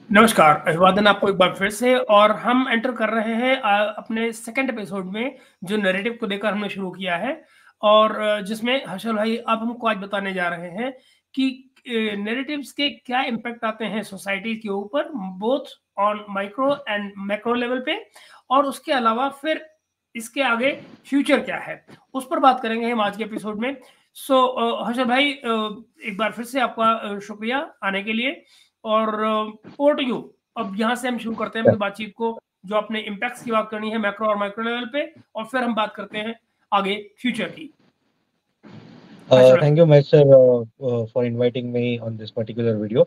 नमस्कार, अभिवादन आपको एक बार फिर से। और हम एंटर कर रहे हैं अपने सेकंड एपिसोड में, जो नैरेटिव को लेकर हमने शुरू किया है। और जिसमें हर्षल भाई अब हमको आज बताने जा रहे हैं कि नैरेटिव्स के क्या इम्पैक्ट आते हैं सोसाइटी के ऊपर, both on micro and macro level पे। और उसके अलावा फिर इसके आगे फ्यूचर क्या है, उस पर बात करेंगे हम आज के एपिसोड में। सो हर्षल भाई, एक बार फिर से आपका शुक्रिया आने के लिए। और ओवर टू यू। अब यहाँ से हम शुरू करते हैं अपनी बातचीत को, जो अपने इम्पैक्ट्स की बात करनी है मैक्रो और माइक्रो लेवल पे, और फिर हम बात करते हैं आगे फ्यूचर की। Thank you, much, sir, for inviting me on this particular video.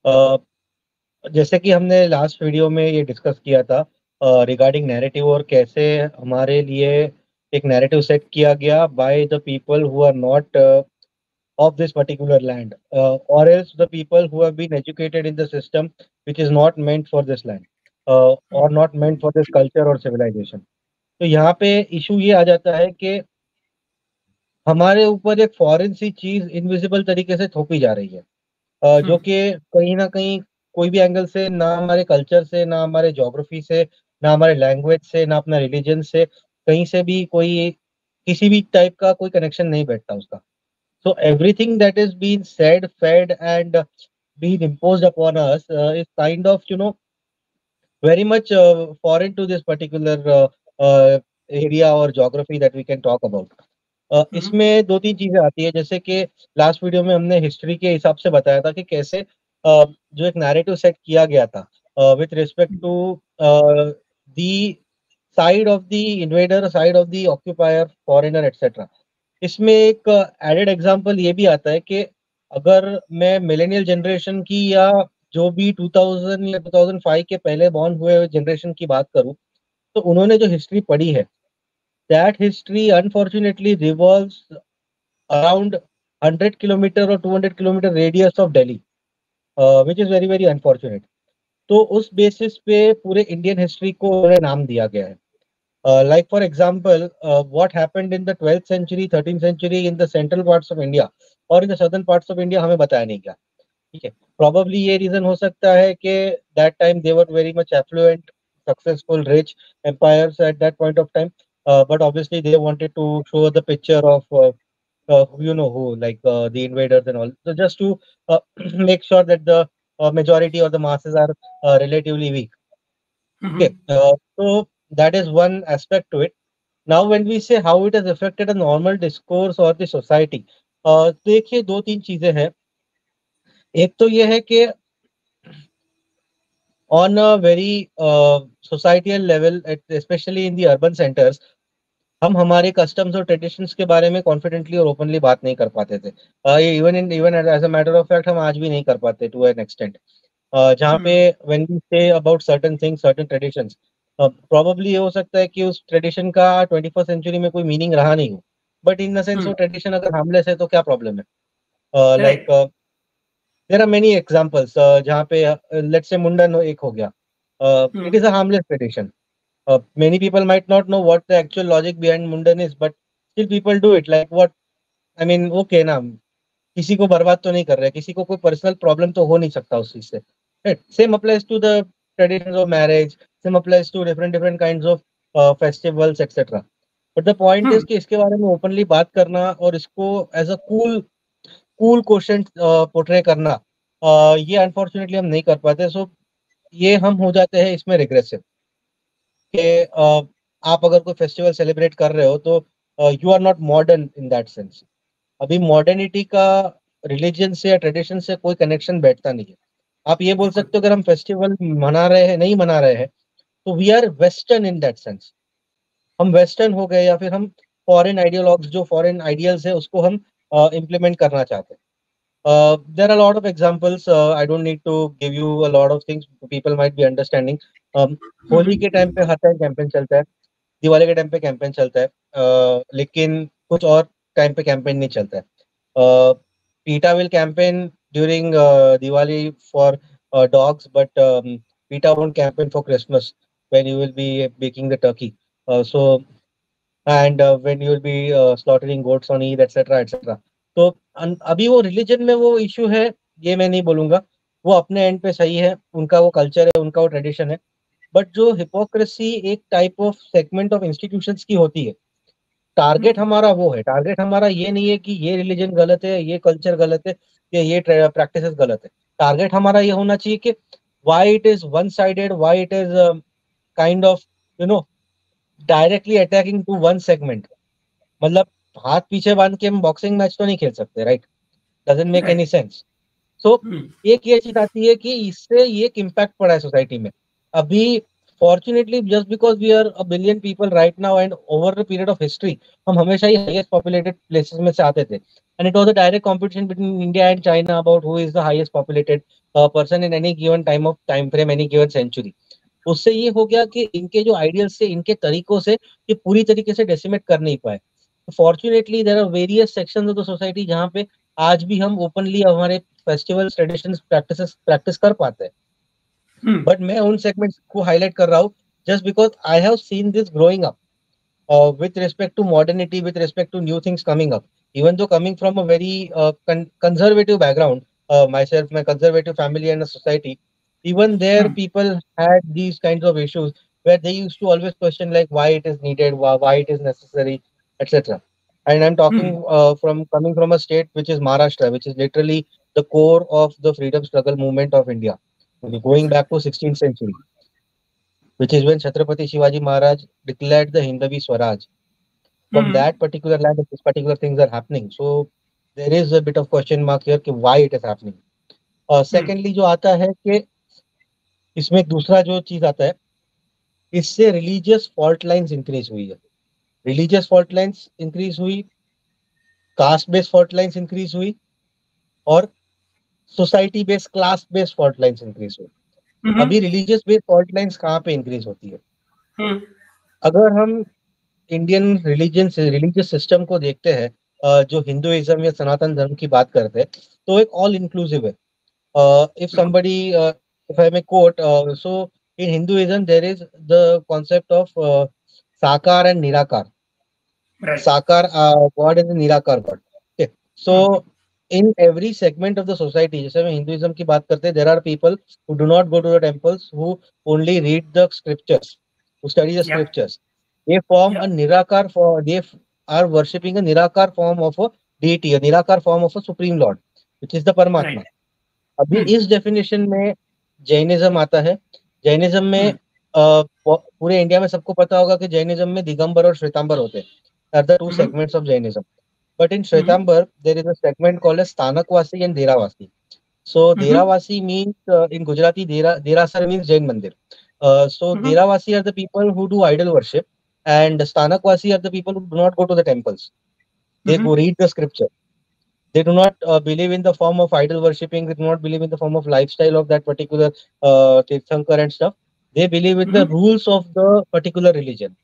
Uh, जैसे कि हमने लास्ट वीडियो में ये डिस्कस किया था रिगार्डिंग नैरेटिव और कैसे हमारे लिए एक नैरेटिव सेट किया गया by the people who are not of this particular land, or else the people who have been educated in the system which is not meant for this land, or not meant for this culture or civilization. तो यहाँ पे issue ये आ जाता है कि हमारे ऊपर एक फॉरेन सी चीज इनविजिबल तरीके से थोपी जा रही है, जो कि कहीं ना कहीं कोई भी एंगल से, ना हमारे कल्चर से, ना हमारे ज्योग्राफी से, ना हमारे लैंग्वेज से, ना अपना रिलीजन से, कहीं से भी कोई किसी भी टाइप का कोई कनेक्शन नहीं बैठता उसका. So everything that is being said, fed, and being imposed upon us is kind of, very much foreign to this particular area or geography that we can talk about. इसमें दो तीन चीजें आती है, जैसे कि लास्ट वीडियो में हमने हिस्ट्री के हिसाब से बताया था कि कैसे जो एक नैरेटिव सेट किया गया था with respect to the side of the invader, side of the occupier, foreigner, etcetera. इसमें एक एडेड एग्जांपल ये भी आता है कि अगर मैं मिलेनियल जनरेशन की या जो भी 2000 या 2005 के पहले बॉर्न हुए जनरेशन की बात करूं, तो उन्होंने जो हिस्ट्री पढ़ी है, that history unfortunately revolves around 100 kilometre और 200 kilometre radius of Delhi, which is very very unfortunate. तो उस बेसिस पे पूरे इंडियन हिस्ट्री को उन्हें नाम दिया गया है. Like for example, what happened in the 12th century, 13th century in the central parts of India or in the southern parts of India हमें बताया नहीं गया. ठीक है. Probably ये reason हो सकता है कि that time they were very much affluent, successful, rich empires at that point of time. But obviously they wanted to show the picture of you know who, like the invaders and all. So just to make sure that the majority or the masses are relatively weak. Okay. So that is one aspect to it. Now when we say how it has affected a normal discourse or the society, देखिए दो तीन चीजें हैं. एक तो ये है कि on a very societal level, especially in the urban centers, हम हमारे कस्टम्स और ट्रेडिशंस के बारे में कॉन्फिडेंटली और ओपनली बात नहीं कर पाते थे. Even as a matter of fact हम आज भी नहीं कर पाते टू एन एक्सटेंट. जहाँ पे when we say about certain things, certain traditions, probably ये हो सकता है कि उस ट्रेडिशन का 21st सेंचुरी में कोई मीनिंग रहा नहीं हो, बट इन द सेंस वो ट्रेडिशन अगर हार्मलेस है तो क्या प्रॉब्लम है. Like there are many examples जहाँ पे लेट्स से मुंडन एक हो गया. It is a harmless tradition. Many people might not know what the actual logic behind Mundan is, but still people do it. Like what? I mean, okay ना, किसी को बर्बाद तो नहीं कर रहे, किसी को कोई पर्सनल प्रॉब्लम तो हो नहीं सकता उस चीज से. Same applies to the traditions of marriage, same applies to different different kinds of festivals etcetera. But the point is कि इसके बारे में ओपनली बात करना और इसको as a cool cool question portray करना, ये अनफॉर्चुनेटली हम नहीं कर पाते. सो ये हम हो जाते हैं इसमें रिग्रेसिव कि आप अगर कोई फेस्टिवल सेलिब्रेट कर रहे हो तो you are not modern in that sense. अभी मॉडर्निटी का रिलीजन से या ट्रेडिशन से कोई कनेक्शन बैठता नहीं है. आप ये बोल सकते हो अगर हम फेस्टिवल मना रहे हैं, नहीं मना रहे हैं, तो we are western in that sense. हम वेस्टर्न हो गए, या फिर हम फॉरेन आइडियोलॉग्स, जो फॉरेन आइडियल्स है उसको हम इम्प्लीमेंट करना चाहते हैं. There are a lot of examples. I don't need to give you a lot of things. People might be understanding. Holi के टाइम पे हर टाइम कैंपेन चलता है, दिवाली के टाइम पे कैंपेन चलता है, लेकिन कुछ और टाइम पे कैंपेन नहीं चलता है. PETA will campaign during Diwali for dogs, but PETA won't campaign for Christmas when you will be baking the turkey. So and when you will be slaughtering goats on Eid, etc., etc. तो अभी वो religion में वो issue है, ये मैं नहीं बोलूंगा. वो अपने एंड पे सही है, उनका वो कल्चर है, उनका वो ट्रेडिशन है। बट जो हिपोक्रेसी एक type of segment of institutions की होती है, टारगेट हमारा वो है। टारगेट हमारा ये नहीं है कि ये रिलीजन गलत है, ये कल्चर गलत है, या ये प्रैक्टिस गलत है। टारगेट हमारा ये होना चाहिए कि why it is one sided, why it is kind of you know directly attacking to one segment. मतलब हाथ पीछे बांध के हम बॉक्सिंग मैच तो नहीं खेल सकते, right? Doesn't make any right. Sense. So एक ये चीज आती है कि इससे ये एक इम्पैक्ट पड़ा है सोसाइटी में। अभी fortunately just because we are a billion people right now and over the period of history, हम हमेशा ही हाईएस्ट पॉपुलेटेड प्लेसेस में से आते थे, and it was a direct competition between India and China about who is the highest populated person in any given time frame, any given century. उससे ये हो गया कि इनके जो आइडियल्स से, इनके तरीकों से ये पूरी तरीके से डेसिमेट कर नहीं पाए। Fortunately there are various sections of the society जहाँ पे आज भी हम ओपनली हमारे फेस्टिवल्स, ट्रेडिशंस, प्रैक्टिस कर पाते हैं। बट मैं उन सेगमेंट्स को हाईलाइट कर रहा हूँ just because I have seen this growing up with respect to modernity, with respect to new things coming up. Even though coming from a very conservative background, myself, my conservative family and a society, even there people had these kinds of issues where they used to always question like why it is needed, why it is necessary, etc. And I'm talking from coming from a state which is Maharashtra, which is literally the core of the freedom struggle movement of India, going back to 16th century, which is when Chhatrapati Shivaji Maharaj declared the Hindavi Swaraj. From that particular land, these particular things are happening. So there is a bit of question mark here कि why it is happening. Secondly, जो आता है कि इसमें एक दूसरा जो चीज आता है, इससे रिलीजियस फॉल्ट लाइंस इंक्रीज हुई है। रिलीजियस फॉल्ट लाइंस इंक्रीज हुई, caste based fault lines increase हुई, और society based, class based fault lines increase हुई। अभी रिलीजियस बेस्ड फॉल्ट लाइंस कहाँ पे इंक्रीज होती है? अगर हम इंडियन रिलीजियस सिस्टम को देखते हैं, जो हिंदुइज्म या सनातन धर्म की बात करते हैं, तो एक ऑल इंक्लूसिव है। If somebody if I may quote, so in Hinduism there is the concept of sakar and nirakar. Sakar God is nirakar God. So in every segment of the society, जैसे हम हिंदुइज्म की बात करते हैं, there are people who do not go to the temples, who only read the scriptures, who study the scriptures. They form a Nirakar they are worshipping a Nirakar form of a deity, a Nirakar form of a supreme lord, which is the Paramatma. अभी इस definition में Jainism आता है। Jainism में पूरे India में सबको पता होगा कि जैनिज्म में दिगंबर और श्वेतांबर होते हैं, are the two segments of Jainism. But in Shwetambar there is a segment called as Sthanakvasi and Deravasi. So Deravasi means in Gujarati Derasar means Jain Mandir. So Deravasi are the people who do idol worship, and Stanakwasi are the people who do not go to the temples. They go read the scripture. They do not believe in the form of idol worshipping. They do not believe in the form of lifestyle of that particular Tirthankar and stuff. They believe in the rules of the particular religion.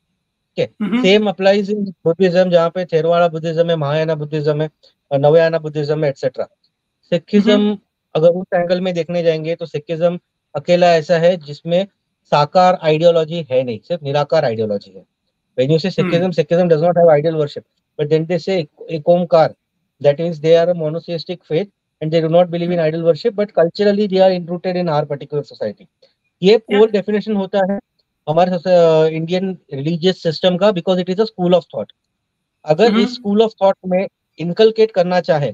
Okay. Same applies in Buddhism, जहाँ पे थेरवाड़ा Buddhism है, Mahayana Buddhism है, नवयाना Buddhism है, etcetera. Sikhism अगर उस angle में देखने जाएंगे तो सिखिज्म अकेला ऐसा है जिसमें साकार आइडियोलॉजी है नहीं, सिर्फ निराकार आइडियोलॉजी है। When you say Sikhism, Sikhism does not have ideal worship, but then they say Ekomkar. That means they are a monotheistic faith and they do not believe in idol worship, but culturally they are enrooted in our particular society. ये core definition होता है हमारे Indian religious system का, because it is a school of thought. अगर इस school of thought में inculcate करना चाहे,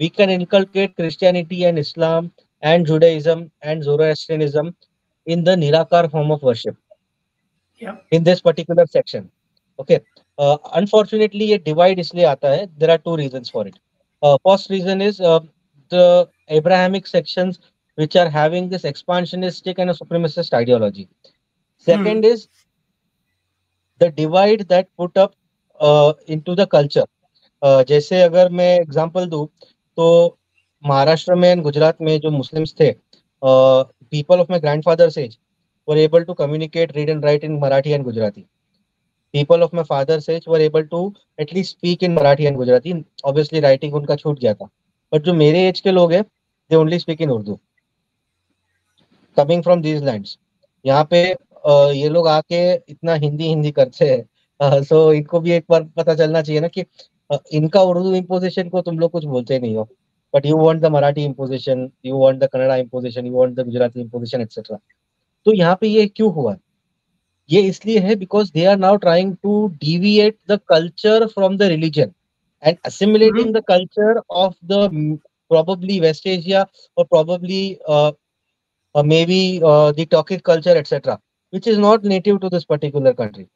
we can inculcate Christianity and Islam and Judaism and Zoroastrianism in the Nirakar form of worship. In this particular section. Okay. Unfortunately, ये divide इसलिए आता है. There are two reasons for it. First reason is the Abrahamic sections which are having this expansionistic and a supremacist ideology. Second is the divide that put up into the culture. जैसे अगर मैं example दूं तो महाराष्ट्र में and Gujarat में जो Muslims थे, people of my grandfather's age were able to communicate, read and write in Marathi and Gujarati. People of my father's age were able to at least speak in Marathi and Gujarati. Obviously writing उनका छूट गया था, बट जो मेरे as के लोग हैं they only speak in Urdu, coming from these lands. यहाँ पे ये लोग आके इतना हिंदी हिंदी करते हैं, सो इनको भी एक बार पता चलना चाहिए ना कि इनका उर्दू इम्पोजिशन को तुम लोग कुछ बोलते नहीं हो, but you want the Marathi imposition, you want the Kannada imposition, you want the Gujarati imposition, etc. तो यहाँ पे ये क्यों हुआ? ये इसलिए है because they are now trying to deviate the culture from the religion and assimilating the culture of the probably West Asia or probably maybe the Turkic culture, etc., which is not native to this particular country.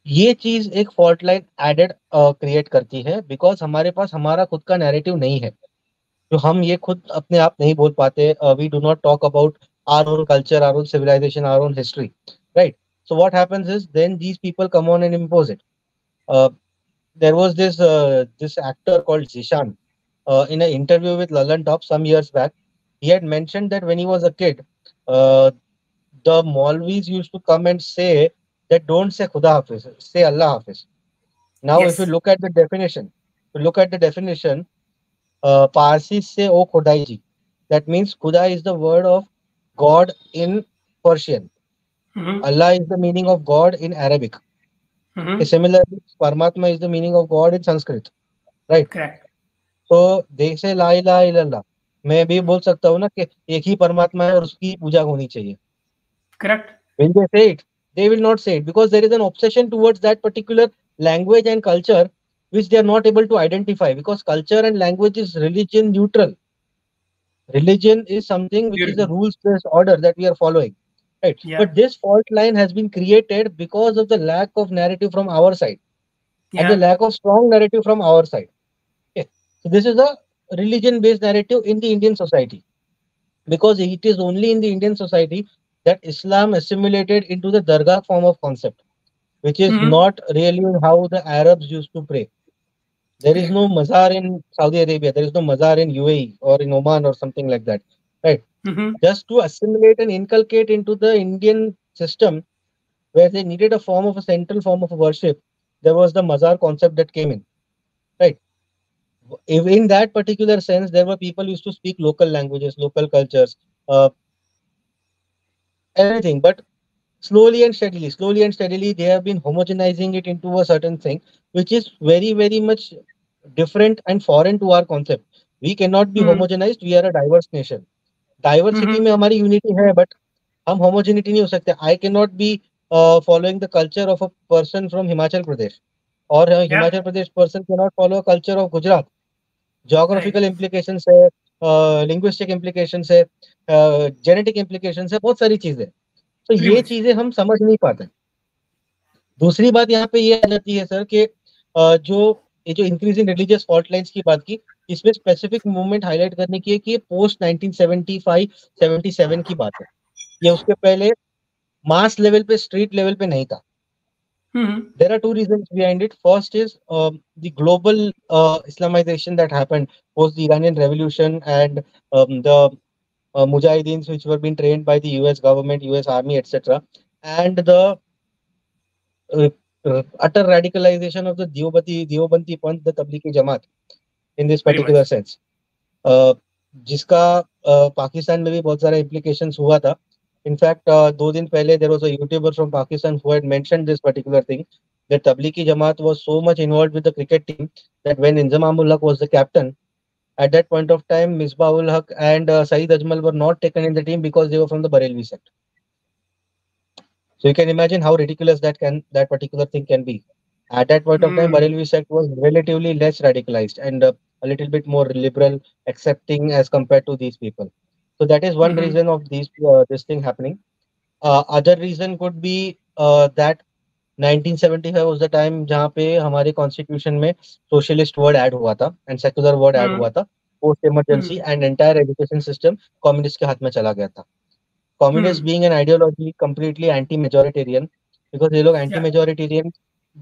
ये चीज एक fault line added create करती है because हमारे पास हमारा खुद का narrative नहीं है, जो हम ये खुद अपने आप नहीं बोल पाते. We do not talk about our own culture, our own civilization, our own history, right? So what happens is then these people come on and impose it. Uh, there was this actor called Zishan in an interview with Lalan Top some years back. He had mentioned that when he was a kid, uh, the Maulvis used to come and say that don't say Khuda Hafiz, say Allah Hafiz. Now, if you Yes. look at the definition, Parsi say O Khudai ji. That means Khuda is the word of God in Persian. Allah is the meaning of God in Arabic. Similarly, Paramatma is the meaning of God in Sanskrit, right? Correct. तो they say ला इलाहा इल्लल्लाह. मैं भी बोल सकता हूँ ना कि एक ही परमात्मा है और उसकी पूजा होनी चाहिए. Correct. When they say it, they will not say it because there is an obsession towards that particular language and culture which they are not able to identify, because culture and language is religion neutral. Religion is something which is a Beautiful. rules-based order that we are following, right? Yeah. But this fault line has been created because of the lack of narrative from our side and the Yeah. lack of strong narrative from our side. Okay. So this is a religion-based narrative in the Indian society, because it is only in the Indian society that Islam assimilated into the Dargah form of concept, which is not really how the Arabs used to pray. There is no mazar in Saudi Arabia, there is no mazar in UAE or in Oman or something like that, right? Just to assimilate and inculcate into the Indian system, where they needed a form of a central form of worship, there was the mazar concept that came in, right? In that particular sense, there were people used to speak local languages, local cultures, everything. But slowly and steadily, they have been homogenizing it into a certain thing, which is very, very much different and foreign to our concept. We cannot be homogenized. We are a diverse nation. Diversity में हमारी unity है, but हम homogeneity नहीं हो सकते. I cannot be following the culture of a person from Himachal Pradesh, or Yeah. Himachal Pradesh person cannot follow a culture of Gujarat. Geographical Right. implications है, linguistic implications है, genetic implications है, बहुत सारी चीजें. तो Pretty ये much. चीजें हम समझ नहीं पाते. दूसरी बात यहाँ पे ये आ जाती है सर कि जो इंक्रीजिंग रिलीजियस फॉल्ट लाइंस की बात की, इसमें स्पेसिफिक मूवमेंट हाईलाइट करने की है कि ये पोस्ट 1975-77 की बात है. ये उसके पहले मास लेवल पे, स्ट्रीट लेवल पे नहीं था. There are two reasons behind it. First is the global Islamization that happened post the Iranian Revolution and the Mujahideens which were being trained by the US government, US Army, etc. And the utter radicalization of the Deobandi Panth, the Tablighi Jamaat, in this Pretty particular much. sense. जिसका पाकिस्तान में भी बहुत सारा implications हुआ था. In fact, 2 दिन पहले there was a YouTuber from Pakistan who had mentioned this particular thing, that Tablighi Jamaat was so much involved with the cricket team that when Inzamam ul Haq was the captain, at that point of time, Misbah ul Haq and Saeed Ajmal were not taken in the team because they were from the Barelvi sect. So you can imagine how ridiculous that particular thing can be. At that point of time, Barelvi sect was relatively less radicalized and a little bit more liberal, accepting as compared to these people. So that is one reason of this thing happening. Other reason could be that 1975 was the time जहाँ पे हमारे constitution में socialist word add हुआ था and secular word add हुआ था post emergency, and entire education system communist के हाथ में चला गया था. Communist being an ideology completely anti majoritarian, because ये लोग एंटी मेजोरिटेरियन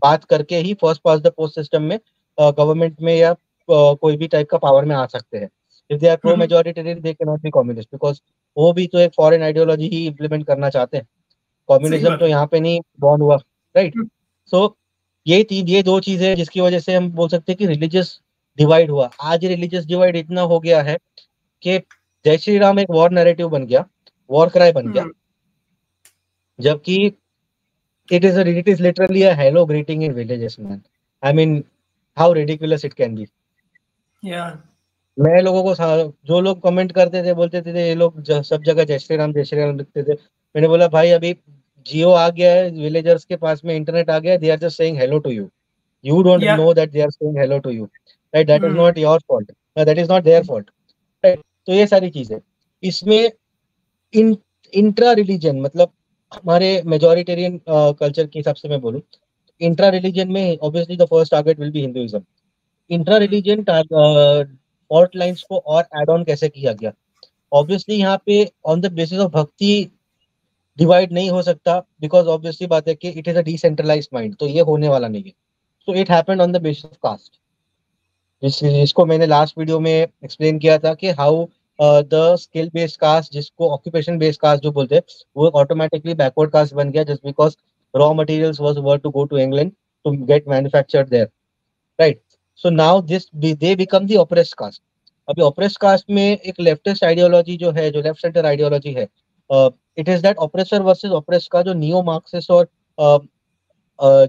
बात करके ही first past the post system में गवर्नमेंट में या कोई भी टाइप का पावर में आ सकते हैं. If they are pro majoritarian they can not be communist, because वो भी तो एक फॉरेन आइडियोलॉजी ही इम्प्लीमेंट करना चाहते हैं. कम्युनिज्म तो यहाँ पे नहीं बॉर्न हुआ, राइट? सो ये दो चीजें जिसकी वजह से हम बोल सकते हैं कि रिलीजियस डिवाइड हुआ. आज रिलीजियस डिवाइड इतना हो गया है कि जय श्री राम एक वॉर नैरेटिव बन गया, वॉर क्राई बन गया, जबकि it is literally a hello greeting in villages, man. I mean, how ridiculous it can be. Yeah. मैं लोगों को जो लोग कमेंट करते थे बोलते थे ये लोग सब जगह जय श्री राम लिखते थे। मैंने बोला भाई अभी जियो आ गया है, विलेजर्स के पास में इंटरनेट आ गया है, they are just saying hello to you, you don't या know that they are saying hello to you, right? That is hmm not your fault, that is not their fault, right? तो ये सारी चीजें इसमें इन intra religion मतलब हमारे majoritarian culture के हिसाब से मैं बोलूँ, इंट्रा रिलीजन में obviously the first target will be Hinduism. Intra religion fault lines को और एड ऑन कैसे किया गया, ऑब्वियसली यहाँ पे on the basis of bhakti divide नहीं हो सकता, बिकॉज ऑब्वियसली बात है कि it is a decentralize mind, तो ये होने वाला नहीं है। So it happened on the basis of caste, जिसको मैंने लास्ट वीडियो में एक्सप्लेन किया था कि how the skill based caste, जिसको ऑक्यूपेशन बेस्ड कास्ट जो बोलते हैं, वो ऑटोमेटिकली बैकवर्ड कास्ट बन गया just because raw materials was were to go to England to get manufactured there, right? So now this they become the oppressed caste. अभी oppressed caste में एक leftist ideology जो है, जो लेफ्ट सेंटर आइडियोलॉजी है, it is that oppressor versus oppressed का जो neo Marxist और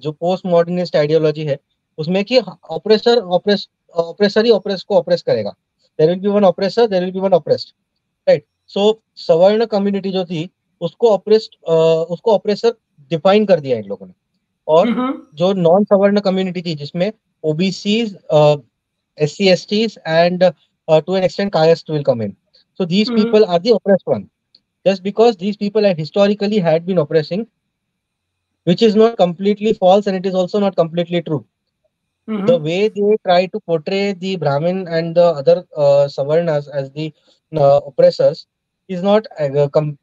जो पोस्ट मॉडर्निस्ट आइडियोलॉजी है उसमें कि ऑपरेसर ही ऑपरेस को ऑपरेस करेगा, there will be one oppressor, there will be one oppressed, right? So सवर्ण कम्युनिटी जो थी उसको ऑपरेसर डिफाइन कर दिया इन लोगों ने, और हम्म जो नॉन सवर्ण कम्युनिटी थी जिसमें OBCs, SC STs and to an extent caste will come in, so these hmm people are the oppressed one, just because these people had historically had been oppressing, which is not completely false and it is also not completely true. The hmm way they try to portray the Brahmin and the other Savarnas as the oppressors is not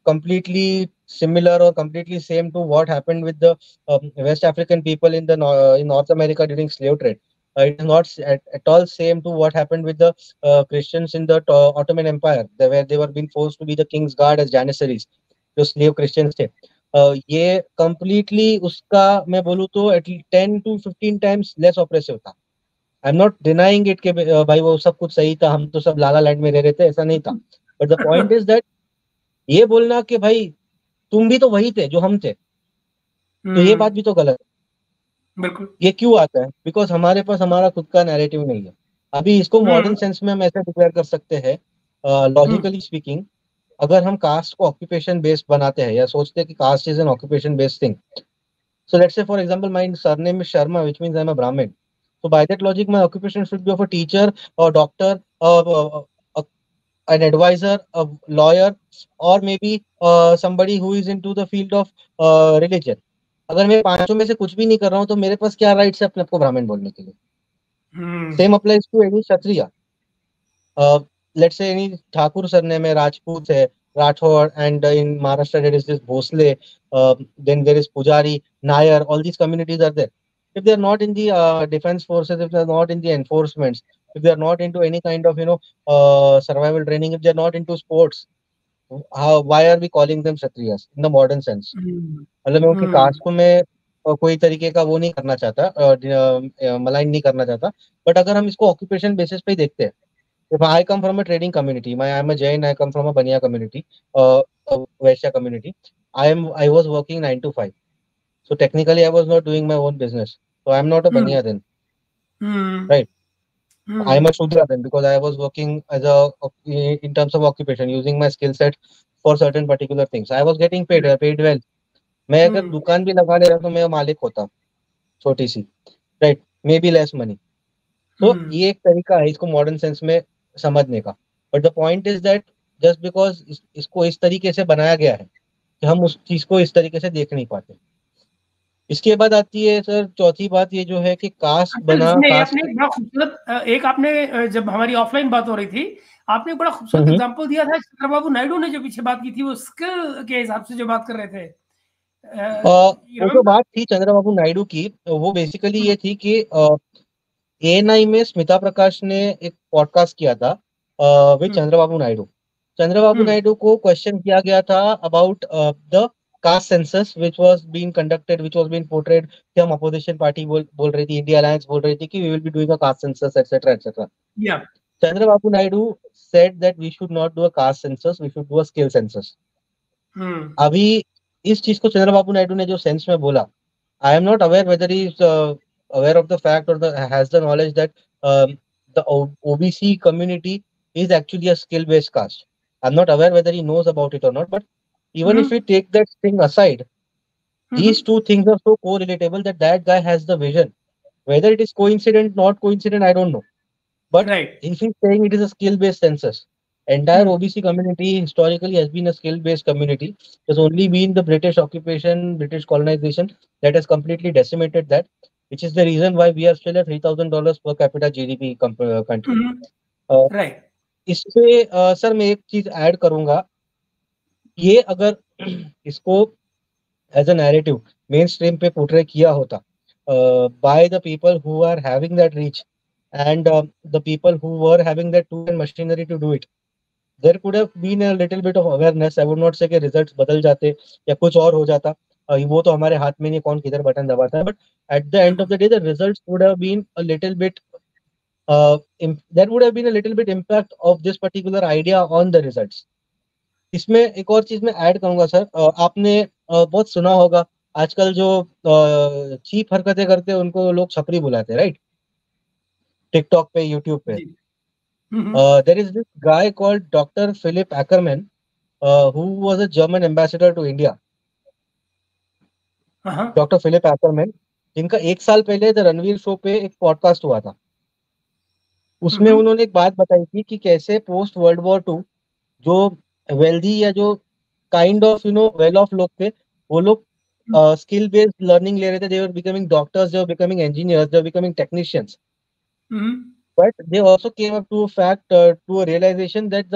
completely similar or completely same to what happened with the West African people in in North America during slave trade. It is not at all same to what happened with the Christians in the Ottoman Empire, where they were being forced to be the king's guard as janissaries, जो slave Christians थे। ये completely उसका मैं बोलूँ तो at least 10 to 15 times less oppressive था। I am not denying it कि भाई वो सब कुछ सही था, हम तो सब लाला लैंड में रह रहे थे, ऐसा नहीं था। But the point is that ये बोलना कि भाई तुम भी तो वही थे जो हम थे, तो ये बात भी तो गलत है। बिल्कुल। ये क्यों आता है? बिकॉज हमारे पास हमारा खुद का नैरेटिव नहीं है। अभी इसको हम्म मॉडर्न सेंस में हम ऐसे डिक्लेयर कर सकते हैं, हम्म लॉजिकली स्पीकिंग, अगर हम कास्ट को ऑक्यूपेशन बेस्ड बनाते हैं या सोचते हैं कि caste is an occupation based thing, so let's say for example my surname is Sharma, which means I'm a Brahmin, so by that logic my occupation should be of a teacher or doctor, uh, an advisor, a lawyer, or maybe somebody who is into the field of religion। अगर मैं पांचों में से कुछ भी नहीं कर रहा हूँ तो मेरे पास क्या राइट्स है अपने आप को ब्राह्मण बोलने के लिए? Hmm same applies to any Kshatriya. Let's say any Thakur surname है, राजपूत है, Rathore, and in Maharashtra there is this Bhosle, then there is Pujari, Nair, all these communities are there. If they are not in the defense forces, if they are not in the enforcements, if they are not into any kind of survival training, if they are not into sports, why are we calling them Kshatriyas in the modern sense? हम्म मतलब मैं उनकी हम्म cast को मैं कोई तरीके का वो नहीं करना चाहता, मलाइन नहीं करना चाहता, बट अगर हम इसको ऑक्यूपेशन बेसिस पे ही देखते हैं, if I come from a trading community, I'm a Jain, I come from a Baniya community, a Vaishya community. I was working 9 to 5. So technically I was not doing my own business. So I'm not a hmm Baniya then, hmm right? I'm hmm a Shudra then because I was working as in terms of occupation, using my skill set for certain particular things. I was getting paid well. मैं अगर हम्म दुकान भी लगा ले रहा तो मैं मालिक होता, छोटी सी, right? May be less money. तो हम्म ये एक तरीका है इसको मॉडर्न सेंस में समझने का। But the point is that just because इसको इस तरीके से बनाया गया है कि हम उस चीज को इस तरीके से देख नहीं पाते। इसके बाद आती है सर चौथी बात, ये जो है कि कास्ट अच्छा, बना इसमें कास्ट। आपने एक बड़ा खूबसूरत एक आपने जब हमारी ऑफलाइन बात हो रही थी, आपने एक बड़ा खूबसूरत हम्म। एग्जांपल दिया था चंद्रबाबू नायडू ने जो पीछे बात की थी, वो स्किल के हिसाब से जो बात कर रहे थे। यू वो जो रिमेम्बर? बात थी चंद्रबाबू नायडू की, वो बेसिकली ये थी कि ANI में स्मिता प्रकाश ने एक पॉडकास्ट किया था विद हुँ, चंद्रबाबू नायडू। चंद्रबाबू हुँ, नायडू को क्वेश्चन किया गया था about the caste census which was being conducted, which was being portrayed, कि हम अपोजिशन पार्टी बोल रही थी, इंडिया अलायंस बोल रही थी कि we will be doing a caste census etcetera etcetera. या Chandrababu Naidu said that we should not do a caste census, we should do a skill census. हुँ, अभी इस चीज को चंद्रबाबू नायडू ने जो सेंस में बोला, I am not aware whether he is aware of the fact और has the knowledge that the OBC community is actually a skill-based caste. I'm not aware whether he knows about it or not, but even if we Mm-hmm. take that thing aside, these Mm-hmm. two things are so correlatable that that guy has the vision. Whether it is coincident, not coincident, I don't know. But Right. if he's saying it is a skill-based census, entire Mm. OBC community historically has been a skill-based community. There's only been the British occupation, British colonization that has completely decimated that, which is the reason why we are still a $3,000 per capita GDP country. Mm-hmm. Uh, Right. इस पे sir मैं एक चीज add करूंगा, ये अगर इसको as a narrative mainstream पे पोर्ट्रे किया होता by the people who are having that reach and the people who were having that tool and machinery to do it, there could have been a little bit of awareness. I would not say कि results बदल जाते या कुछ और हो जाता, वो तो हमारे हाथ में नहीं कौन किधर बटन दबाता है, but at the end of बिल्कुल. the day the results would have been a little bit there would have been a little bit impact of this particular idea on the results. इसमें एक और चीज मैं add करूंगा sir, आपने बहुत सुना होगा आजकल जो चीप हरकतें करते हैं उनको लोग छपरी बुलाते हैं, राइट? टिकटॉक पे, यूट्यूब पे. जी. Mm-hmm. There is this guy called Dr. Philip Ackerman, who was a German ambassador to India. Uh-huh. Doctor Philip Ackermann, जिनका 1 साल पहले द रणवीर शो पे एक पॉडकास्ट हुआ था. उसमें Mm-hmm. उन्होंने एक बात बताई थी कि कैसे पोस्ट वर्ल्ड वॉर टू जो वेल्दी या जो काइंड ऑफ वेल ऑफ लोग थे, वो लोग स्किल बेस्ड लर्निंग ले रहे थे. They were becoming doctors, they were becoming engineers, they were becoming technicians. Mm-hmm. But they also came up to a fact, to a realization that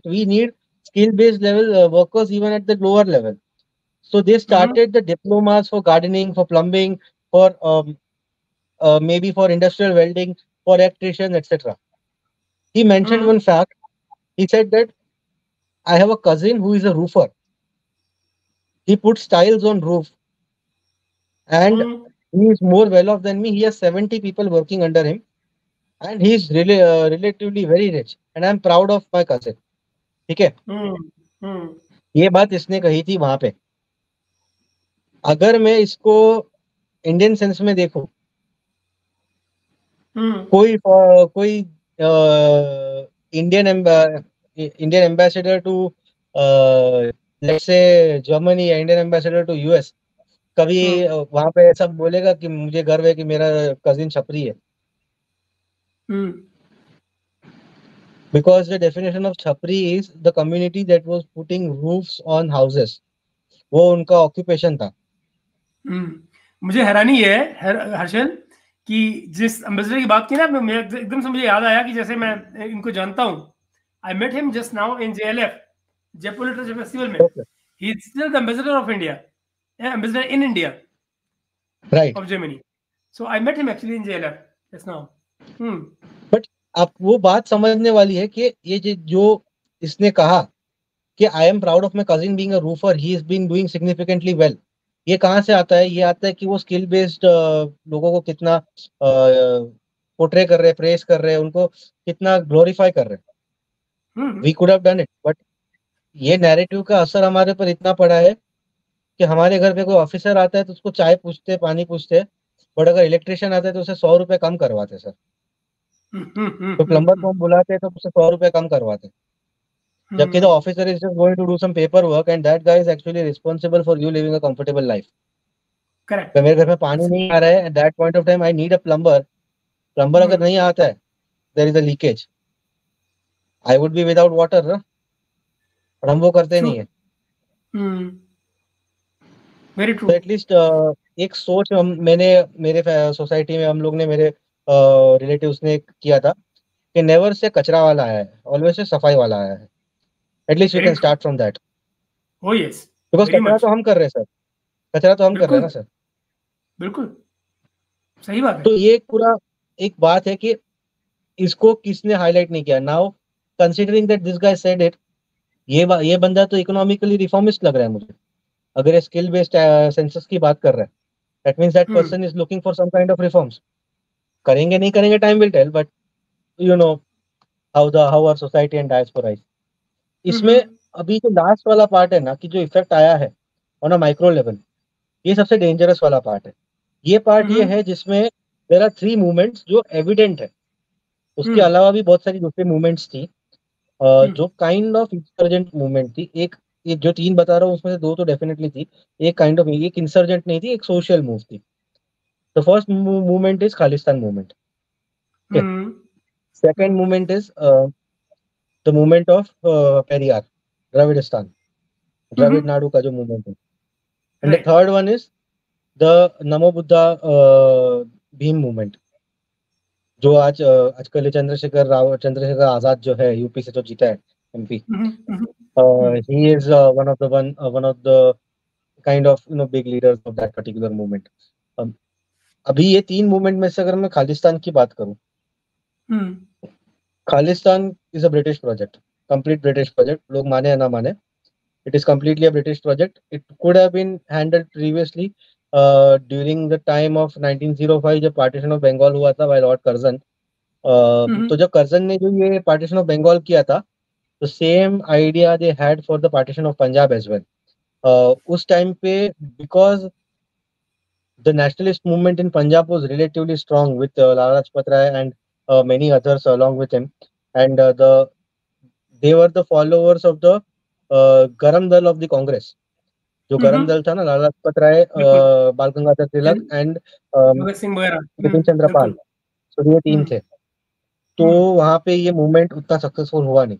we need skill-based level workers even at the lower level. So they Mm-hmm. started the diplomas for gardening, for plumbing, for maybe for industrial welding, for electrician, etc. He mentioned Mm-hmm. one fact. He said that I have a cousin who is a roofer. He puts tiles on roof, and Mm-hmm. he is more well off than me. He has 70 people working under him, and he is really relatively very rich. And I'm proud of my cousin. ठीक है, Mm-hmm. ये बात इसने कही थी वहां पे. अगर मैं इसको इंडियन सेंस में देखूं, Mm-hmm. कोई Indian Indian ambassador to let's say Germany या इंडियन एम्बेसडर टू यूएस कभी वहां पे ऐसा बोलेगा कि मुझे गर्व है कि मेरा कजिन छपरी है? Mm-hmm. Because the definition of chhapri is the community that was putting roofs on houses. वो उनका ऑक्यूपेशन था. मुझे हैरानी है हर्षल कि जिस एम्बेसडर की बात की ना आपने, मैं एकदम से मुझे याद आया कि जैसे मैं इनको जानता हूँ. I met him just now in JLF, Jaipur literature festival में. Okay. He is still the ambassador of India, ambassador in India right. Of Germany. So I met him actually in JLF just now. But आप वो बात समझने वाली है कि ये जो इसने कहा कि I am proud of my cousin being a roofer, he is been doing significantly well, ये कहाँ से आता है? ये आता है कि वो स्किल बेस्ड लोगों को कितना पोर्ट्रे कर रहे हैं, प्रेस कर रहे हैं, उनको कितना ग्लोरीफाई कर रहे हैं. We could have done it, but ये नैरेटिव का असर हमारे पर इतना पड़ा है कि हमारे घर पे कोई ऑफिसर आता है तो उसको चाय पूछते, पानी पूछते, बट अगर इलेक्ट्रिशियन आता है तो उसे 100 रुपए कम करवाते सर. तो प्लम्बर को हम बुलाते हैं तो उससे 100 रुपए कम करवाते. जबकि the officer is just going to do some paper work and that guy is actually responsible for you living a comfortable life. Correct. मेरे घर में पानी नहीं आ रहा है, at that point of time I need a plumber. Plumber अगर नहीं आता है, there is a leakage, I would be without water ना, और हम वो करते नहीं है. Very true. तो एटलीस्ट एक सोच मैंने मेरे सोसाइटी में हम लोग ने, मेरे रिलेटिव्स ने किया था कि नेवर से कचरा वाला आया है, ऑलवेज से सफाई वाला आया है. At least we very can true. Start from that. Oh yes, because very kachra much. तो हम कर रहे हैं सर, कचरा तो हम कर रहे हैं बिल्कुल ना सर. बिल्कुल सही बात है. तो ये पूरा एक बात है कि इसको किसने हाईलाइट नहीं किया. Now considering that this guy said it, ये बंदा तो इकोनॉमिकली रिफॉर्मिस्ट लग रहा है मुझे. अगर ये स्किल बेस्ड सेंसस की बात कर रहा है, that means that person is looking for some kind of reforms. करेंगे नहीं करेंगे time will tell, but you know how our society and diaspora is. इसमें अभी जो लास्ट वाला पार्ट है ना, कि जो इफेक्ट आया है ऑन अ माइक्रो लेवल, ये सबसे डेंजरस वाला पार्ट है. ये पार्ट ये है जिसमें देयर आर 3 मूवमेंट्स जो एविडेंट है. उसके अलावा भी बहुत सारी दूसरी मूवमेंट्स थी. जो काइंड ऑफ इंसर्जेंट मूवमेंट थी, एक ये जो 3 बता रहा हूँ उसमें से 2 तो डेफिनेटली थी। एक काइंड ऑफ एक इंसर्जेंट नहीं थी, एक सोशल मूव थी। The first movement is Khalistan movement. Second movement is the movement of Periyar, Dravidistan, Dravida Nadu का जो मूवमेंट है। And the third one is the Namo Buddha Bhim movement, जो आजकल चंद्रशेखर आजाद जो है यूपी से जो जीता है MP, he is one of the kind of big leaders of that particular movement. अभी ये 3 मूवमेंट में से अगर मैं खालिस्तान की बात करूं, Khalistan is a British project, complete British project, लोग माने या ना माने, it is completely a British project. It could have been handled previously during the time of 1905 जब पार्टीशन ऑफ बंगाल हुआ था बाय लॉर्ड कर्जन। तो जब कर्जन ने जो ये पार्टीशन ऑफ बंगाल किया था, तो same idea they had for the partition of Punjab as well. उस टाइम पे because the nationalist movement in Punjab was relatively strong with Lala Lajpat Rai and many others along with him, and they were the followers of the Garam Dal of the Congress. जो गरम दल था ना, लाला लाजपत राय, बाल Gangadhar Tilak and Bhagat Singh वगैरह, बिपिन चंद्र पाल, तो ये 3 थे। तो वहां पे ये मूवमेंट उतना सक्सेसफुल हुआ नहीं।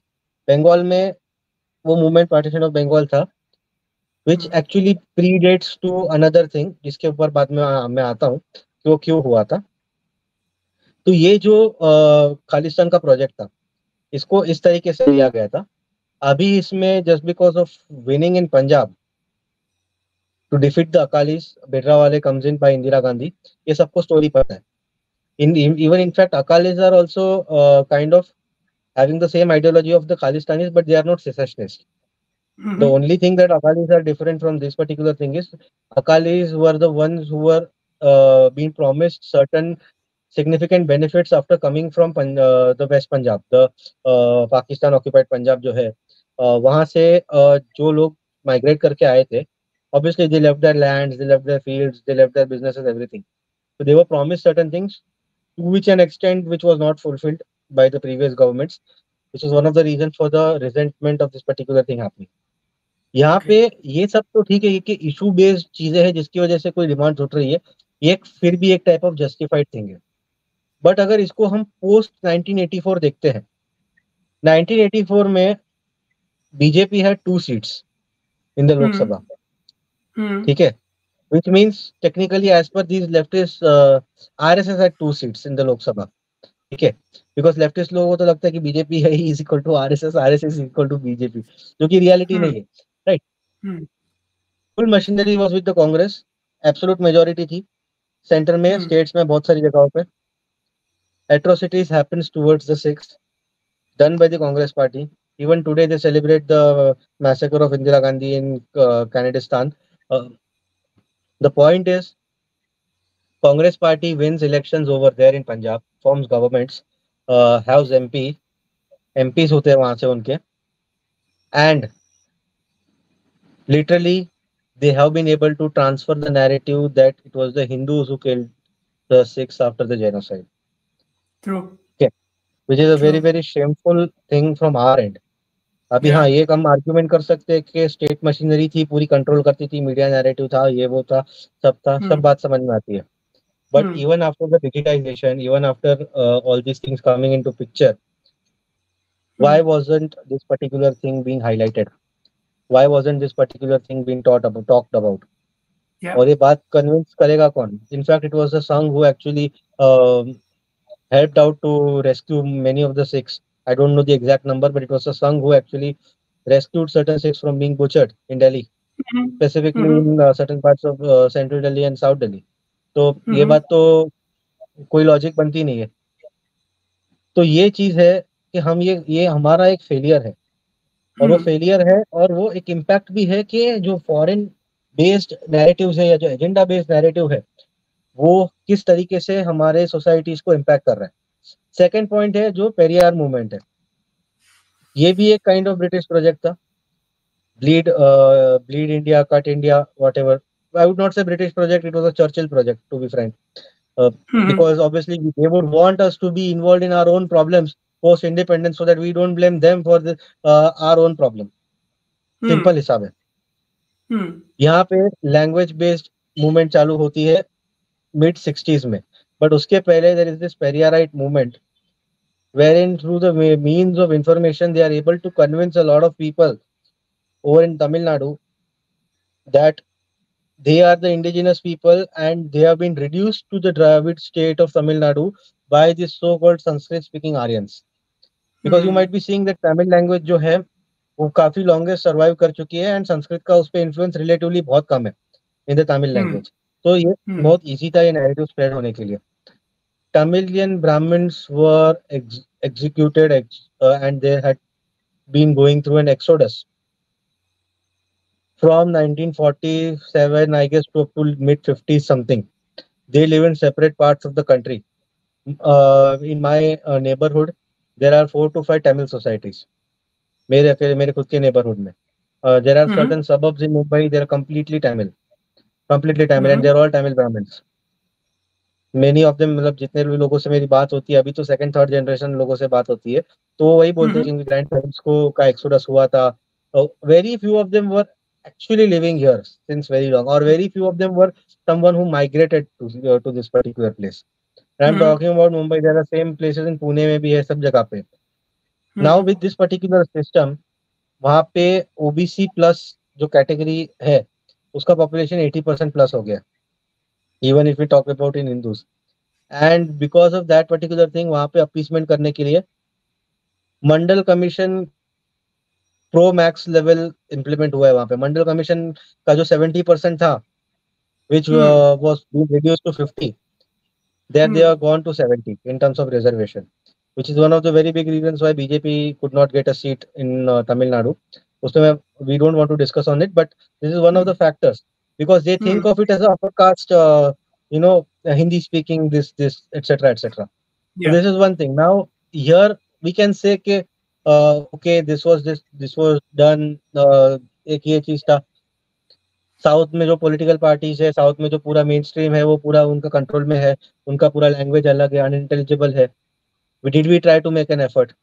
बंगाल में वो मूवमेंट पार्टीशन ऑफ बंगाल था, which actually predates to another thing, जिसके ऊपर बाद में मैं आता हूँ कि वो क्यों हुआ था। तो ये जो खालिस्तान का प्रोजेक्ट था, इसको इस तरीके से लिया गया था। अभी इसमें just because of winning in Punjab to defeat the Akalis, Bhindranwale comes in by Indira Gandhi, ये सबको स्टोरी पता है। Even in fact, Akalis are also kind of having the same ideology of the Khalistanis, but they are not secessionists. The only thing that Akalis are different from this particular thing is Akalis were the ones who were being promised certain significant benefits after coming from the West Punjab, the Pakistan occupied Punjab जो है, वहाँ से जो लोग migrate करके आए थे, obviously they left their lands, they left their fields, they left their businesses, everything. So they were promised certain things to which an extent which was not fulfilled by the previous governments, which is one of the reasons for the resentment of this particular thing happening. यहाँ पे ये सब तो ठीक है कि issue based चीजें हैं जिसकी वजह से कोई डिमांड उठ रही है, ये फिर भी एक टाइप ऑफ जस्टिफाइड थिंग है। बट अगर इसको हम पोस्ट 1984 देखते हैं, 1984 में बीजेपी है 2 सीट्स इन द लोकसभा, ठीक है, which means technically as per these leftists RSS had 2 seats in the Lok Sabha, ठीक है, because leftist लोगों को तो लगता है कि बीजेपी है ही is equal to RSS, RSS is equal to BJP, जो कि रियलिटी नहीं है, right. Full machinery was with the Congress, absolute majority थी सेंटर में, स्टेट्स में बहुत सारी जगहों पे। atrocities happens towards the Sikhs done by the Congress party. Even today they celebrate the massacre of Indira Gandhi in Kanadistan. The point is, Congress party wins elections over there in Punjab, forms governments, has MPs होते हैं वहां से उनके, and literally they have been able to transfer the narrative that it was the Hindus who killed the Sikhs after the genocide. True. Okay, which is a very very shameful thing from our end. अभी हाँ, ये हम argument कर सकते हैं कि state machinery थी, पूरी कंट्रोल करती थी, मीडिया नैरेटिव था, ये वो था, सब बात समझ में आती है। But even after the digitization, even after all these things coming into picture, why wasn't this particular thing being highlighted? Why wasn't this particular thing being talked about? Yeah. और ये बात convince करेगा कौन? In fact, it was the Sangh who actually helped out to rescue many of the Sikhs. I don't know the exact number, but it was the Sangh who actually rescued certain Sikhs from being butchered in Delhi, specifically in certain parts of central Delhi and South Delhi. तो ये बात तो कोई logic बनती नहीं है। तो ये चीज है कि हम ये हमारा एक फेलियर है, और वो फेलियर है और वो एक इम्पैक्ट भी है कि जो फॉरेन बेस्ड नैरेटिव्स है या जो एजेंडा बेस्ड नैरेटिव है वो किस तरीके से हमारे सोसाइटीज को इम्पैक्ट कर रहा है। सेकंड पॉइंट है जो पेरियार मूवमेंट है, ये भी एक काइंड ऑफ ब्रिटिश प्रोजेक्ट था। Bleed India, cut India, whatever, I would not say British project, it was a Churchill project, to be frank. Because obviously they would want us to be involved in our own problems post independence, so that we don't blame them for our own problem. Simple हिसाब है. यहाँ पे language based movement चालू होती है mid 60s में, but उसके पहले there is this Periyarite movement wherein through the means of information they are able to convince a lot of people over in Tamil Nadu that they are the indigenous people and they have been reduced to the Dravid state of Tamil Nadu by this so-called Sanskrit speaking Aryans. Because you might be seeing that Tamil language जो है वो काफी longest survive कर चुकी है and Sanskrit का उस पे influence relatively बहुत कम है in the Tamil language. तो ये बहुत easy था ये narrative spread होने के लिए. Tamilian Brahmins were executed and they had been going through an exodus from 1947, I guess, to up to mid 50s something. They live in separate parts of the country. In my neighborhood, there are 4 to 5 Tamil societies. मेरे खुद के neighborhood में. There are certain suburbs in Mumbai. They are completely Tamil, and they are all Tamil Brahmins. Many of them, मतलब जितने भी लोगों से मेरी बात होती है अभी तो सेकंड थर्ड जनरेशन लोगों से बात होती है तो वही बोलते हैं कि ग्रैंड पेरेंट्स को का एक्सोडस हुआ था. Very few of them were actually living here since very long, or very few of them were someone who migrated to this particular place. And I'm talking about Mumbai. There are same places in Pune में भी है सब जगह पे. Now with this particular system, वहाँ पे OBC plus जो category है उसका पॉपुलेशन 80% प्लस हो गया. Even if we talk about in Hindus, and because of that particular thing, वहाँ पे अपीसमेंट करने के लिए Mandal commission pro max level implement हुआ है. वहाँ पे मंडल कमीशन का जो 70% था, which was reduced to 50, there they are gone to 70 in terms of reservation, which is one of the very big reasons why BJP could not get a seat in Tamil Nadu. उसमें we don't want to discuss on it, but this is one of the factors because they think of it as a upper caste, Hindi speaking, this, etc., etc. So this is one thing. Now here we can say कि okay, this was done. एक ये चीज था. South में जो political parties है, south में जो पूरा मेन स्ट्रीम है वो पूरा उनका कंट्रोल में है, उनका पूरा लैंग्वेज अलग है, अनइंटेलिजिबल है. Did we try to make an effort?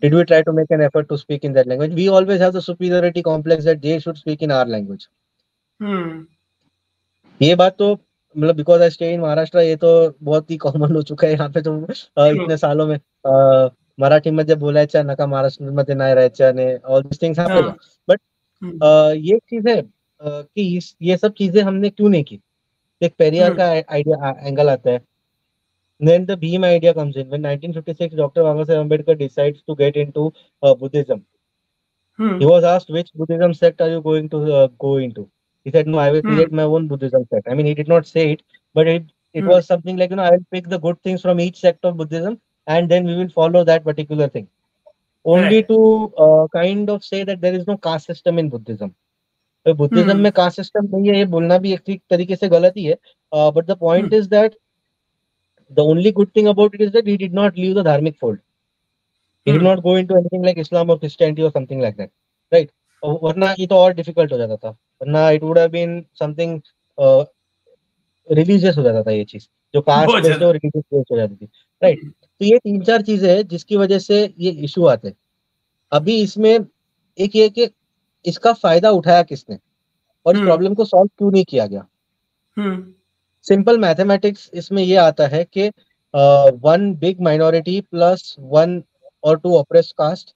Did we try to make an effort to speak in that language? We always have the superiority complex that they should speak in our language. ये बात तो मतलब because I stay in Maharashtra ये तो बहुत ही common हो चुका है यहाँ पे. तो इतने सालों में मराठीमध्ये बोलायचं नका, महाराष्ट्रामध्ये नाही राहायचं, all this things happen. But ये चीज है कि ये सब चीजें हमने क्यों नहीं की. एक पेरियार का आइडिया एंगल आता है. Then the Bhim idea comes in. When 1956, Dr. Babasaheb Ambedkar decides to get into Buddhism. He was asked, which Buddhism sect are you going to go into? He said, no, I will create my own Buddhism sect. I mean, he did not say it, but it was something like, I will pick the good things from each sect of Buddhism and then we will follow that particular thing. Only to kind of say that there is no caste system in Buddhism. Buddhism में caste system नहीं है ये बोलना भी एक तरीके से गलत ही है. But the point is that the only good thing about it is that he did not leave the dharmic fold. He did not go into anything like Islam or Christianity or something like that, right? वरना ये तो और difficult हो जाता था. वरना it would have been something religious हो जाता था. ये चीज जो कास्ट बेस्ड और रिलीजियस बेस्ड हो जाती थी, राइट? तो ये 3-4 चीजें हैं जिसकी वजह से ये इशू आते हैं. अभी इसमें एक ये कि इसका फायदा उठाया किसने और इस प्रॉब्लम को सॉल्व क्यों नहीं किया गया. सिंपल मैथमेटिक्स इसमें ये आता है कि 1 big minority plus 1 or 2 oppressed caste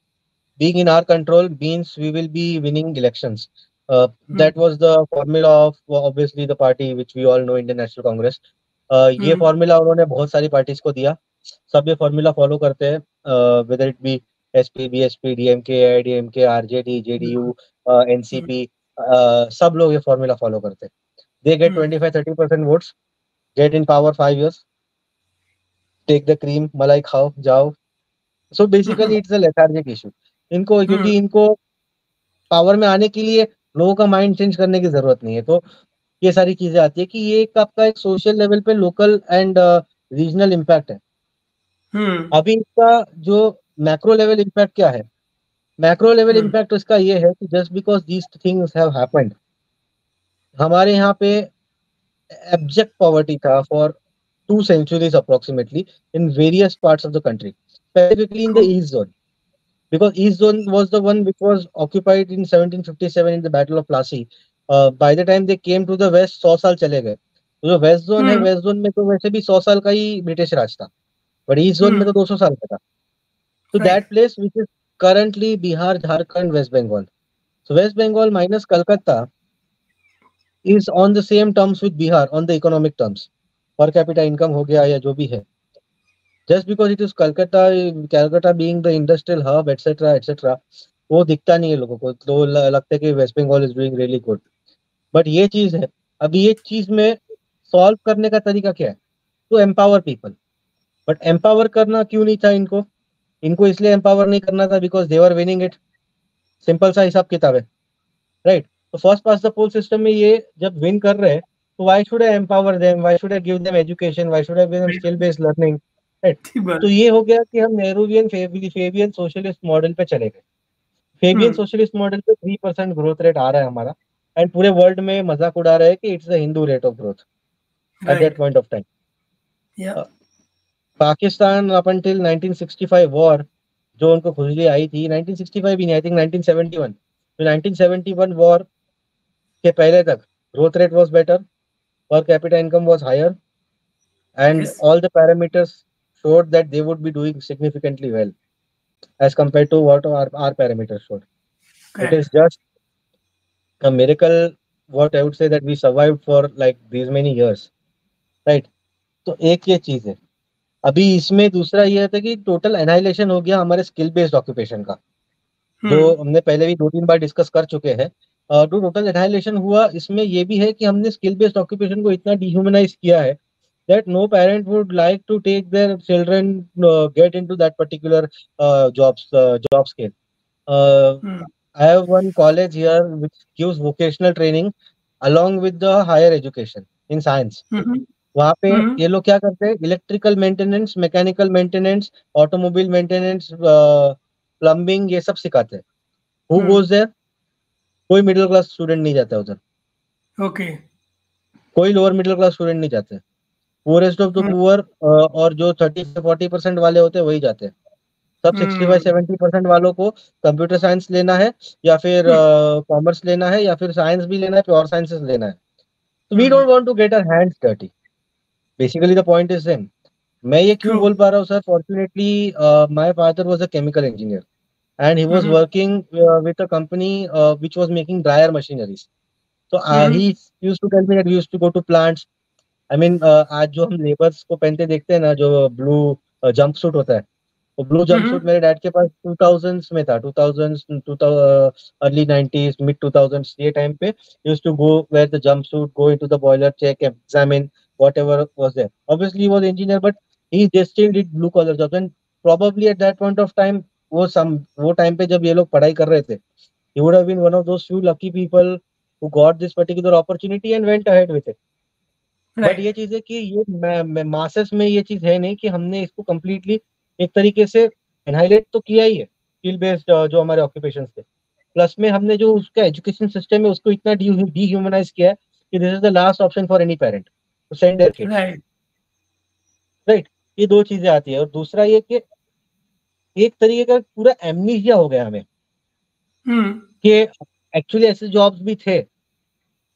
being in our control means we will be winning elections. That was the formula of obviously the party which we all know, Indian National Congress. ये formula उन्होंने बहुत सारी parties को दिया. सब ये formula follow करते हैं, whether it be SP, BSP, DMK, IDMK, RJD, JDU, NCP, सब लोग ये फॉर्मूला फॉलो करते हैं. They get 25-30% votes, get in power 5 years, take the cream, मलाई खाओ जाओ. So basically it's a lethargic issue. इनको क्योंकि इनको पावर में आने के लिए लोगों का माइंड चेंज करने की जरूरत नहीं है. तो ये सारी चीजें आती है कि ये एक आपका एक सोशल लेवल पे लोकल एंड रीजनल इम्पैक्ट है. अभी इसका जो मैक्रो लेवल इम्पैक्ट क्या है? मैक्रो लेवल इम्पैक्ट इसका ये है कि just because these things have happened, हमारे यहाँ पे abject poverty था for 2 centuries approximately in various parts of the country. specifically in the True. East Zone. Because East Zone was the one which was occupied in 1757 in the Battle of Plassey. By the time they came to the West, 100 साल चले गए. तो जो west zone है, हम्म west zone में तो वैसे भी 100 साल का ही ब्रिटिश राज था, बट ईस्ट जोन में तो 200 साल का था. So right. that place which is currently Bihar, Jharkhand, West Bengal. So West Bengal minus Calcutta is on the same terms with Bihar on the economic terms. Per capita income हो गया या जो भी है. Just because it is Calcutta being the industrial hub, etc., etc., वो दिखता नहीं है लोगों को, तो लगता है कि West Bengal is doing really good. But ये चीज है, अभी ये चीज में सॉल्व करने का तरीका क्या है? To empower people. But empower करना क्यों नहीं था इनको? इनको इसलिए एम्पावर नहीं करना था because they were winning it. Simple सा हिसाब किताब है, राइट? तो first past the pole system में ये जब विन कर रहे हैं, तो why should I empower them, why should I give them education, why should I give them skill based learning, right? ठीक बात तो है. ये हो गया कि हम नेहरूवियन फेबियन सोशलिस्ट मॉडल पे चले गए. फेबियन सोशलिस्ट मॉडल पे 3% ग्रोथ रेट आ रहा है हमारा, एंड पूरे वर्ल्ड में मजाक उड़ा रहे हैं कि it's the Hindu rate of growth at that right. Point of time. या. पाकिस्तान अप अंटिल 1965 वॉर जो उनको खुजली आई थी, 1965 भी नहीं, आई थिंक 1971, तो 1971 वॉर के पहले तक growth rate was better, per capita income was higher, and yes. all the parameters showed that they would be doing significantly well as compared to what our parameters showed. It is correct. just a miracle, what I would say, that we survived for like these many years, right? तो एक ये चीज है. अभी इसमें दूसरा ये था कि टोटल एनाइलेशन हो गया हमारे स्किल बेस्ड ऑक्यूपेशन का, जो हमने पहले भी 2-3 बार डिस्कस कर चुके हैं. जो टोटल एनाइलेशन हुआ इसमें ये भी है कि हमने स्किल बेस्ड ऑक्यूपेशन को इतना डिह्यूमनाइज किया है that no parent would like to take their children get into that particular job scale. I have one college here which gives vocational training along with the higher education in science. वहाँ पे ये लोग क्या करते हैं? Electrical maintenance, mechanical maintenance, automobile maintenance, plumbing, ये सब सिखाते हैं. Who goes there? कोई मिडिल क्लास स्टूडेंट नहीं जाता उधर, ओके. कोई लोअर मिडिल क्लास स्टूडेंट नहीं जाते. पुअरेस्ट ऑफ द पुअर और जो 30-40% वाले होते हैं वही जाते हैं. सब 65-70% वालों को कंप्यूटर साइंस लेना है, या फिर कॉमर्स लेना है, या फिर साइंस भी लेना है, प्योर साइंसेस लेना है. We don't want to get our hands dirty. Basically the point is same. मैं ये क्यों ट्रू. बोल पा रहा हूँ sir? Fortunately my father was a chemical engineer and he was working with a company which was making dryer machineries. So he used to tell me that we used to go to plants. I mean, आज जो हम labours को पहनते देखते हैं ना, जो blue jump suit होता है, वो ब्लू जंप सूट मेरे डैड के पास 2000s में था. 2000s, early 90s, mid 2000s, ये टाइम पे used to go wear the jumpsuit, go into the boiler, check, examine whatever was there. Obviously he was engineer, but he just still did blue collar jobs, and probably at that point of time वो time पे जब ये लोग पढ़ाई कर रहे थे, he would have been one of those few lucky people who got this particular opportunity and went ahead with it. But ये चीज है कि ये मासेस में ये चीज है नहीं कि हमने इसको कंप्लीटली एक तरीके से एनहाइलेट तो किया ही है स्किल बेस्ड जो हमारे ऑक्यूपेशन थे. प्लस में हमने जो उसका एजुकेशन सिस्टम है उसको इतना डीह्यूमनाइज किया है कि this is the last option for any parent to send their kids, right. Right? ये दो चीजें आती है. और दूसरा ये कि एक तरीके का पूरा एमनीशिया हो गया हमें कि एक्चुअली ऐसे जॉब्स भी थे.